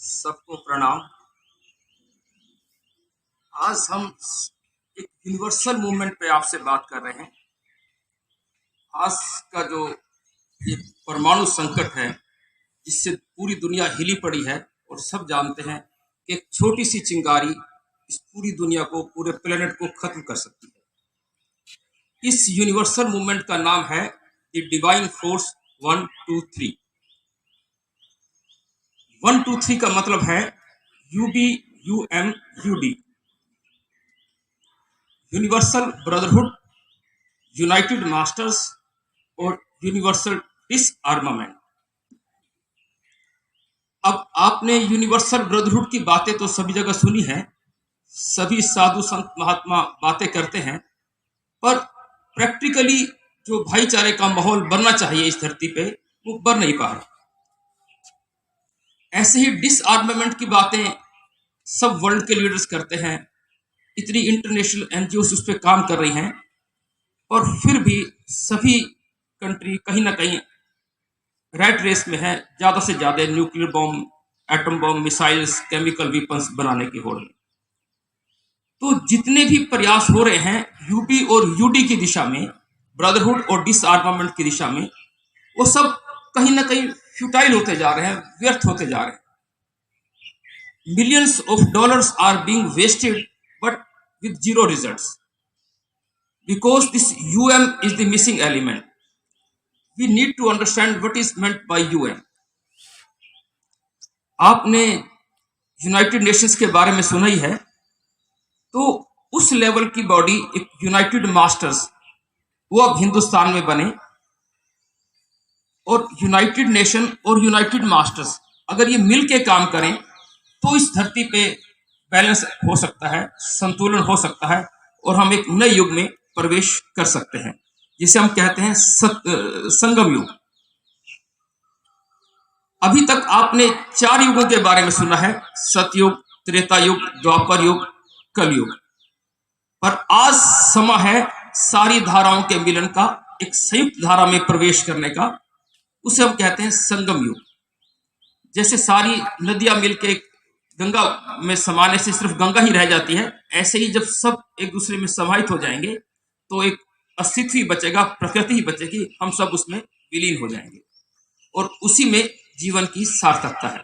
सबको प्रणाम। आज हम एक यूनिवर्सल मूवमेंट पे आपसे बात कर रहे हैं। आज का जो ये परमाणु संकट है, जिससे पूरी दुनिया हिली पड़ी है और सब जानते हैं कि एक छोटी सी चिंगारी इस पूरी दुनिया को, पूरे प्लेनेट को खत्म कर सकती है। इस यूनिवर्सल मूवमेंट का नाम है द डिवाइन फोर्स 123। 123 का मतलब है UBUMUD, universal brotherhood, United masters और यूनिवर्सल डिसआर्मामेंट। अब आपने यूनिवर्सल ब्रदरहुड की बातें तो सभी जगह सुनी हैं, सभी साधु संत महात्मा बातें करते हैं, पर प्रैक्टिकली जो भाईचारे का माहौल बनना चाहिए इस धरती पे, वो बन नहीं पा रहा। ऐसे ही डिसआर्मामेंट की बातें सब वर्ल्ड के लीडर्स करते हैं, इतनी इंटरनेशनल एनजीओ उस पर काम कर रही हैं, और फिर भी सभी कंट्री कहीं ना कहीं रैट रेस में है, ज्यादा से ज्यादा nuclear bomb, atom bomb, missiles, chemical weapons बनाने की होड़ में। तो जितने भी प्रयास हो रहे हैं यूपी और यूडी की दिशा में, ब्रदरहुड और डिसआर्मामेंट की दिशा में, वो सब कहीं ना कहीं फ्यूटाइल होते जा रहे हैं, व्यर्थ होते जा रहे हैं। Millions of dollars are being wasted but with zero results, because this UM is the missing element. We need to understand what is meant by UM. आपने यूनाइटेड नेशंस के बारे में सुना ही है, तो उस लेवल की बॉडी, एक यूनाइटेड मास्टर्स, वो अब हिंदुस्तान में बने। और यूनाइटेड नेशन और यूनाइटेड मास्टर्स अगर ये मिल के काम करें तो इस धरती पे बैलेंस हो सकता है, संतुलन हो सकता है, और हम एक नए युग में प्रवेश कर सकते हैं, जिसे हम कहते हैं संगम युग। अभी तक आपने 4 युगों के बारे में सुना है, सतयुग, त्रेता युग, द्वापर युग, कलयुग। पर आज समय है सारी धाराओं के मिलन का, एक संयुक्त धारा में प्रवेश करने का, उसे हम कहते हैं संगम युग। जैसे सारी नदियां मिलके गंगा में समाने से सिर्फ गंगा ही रह जाती है, ऐसे ही जब सब एक दूसरे में समाहित हो जाएंगे तो एक अस्तित्व ही बचेगा, प्रकृति ही बचेगी, हम सब उसमें विलीन हो जाएंगे, और उसी में जीवन की सार्थकता है।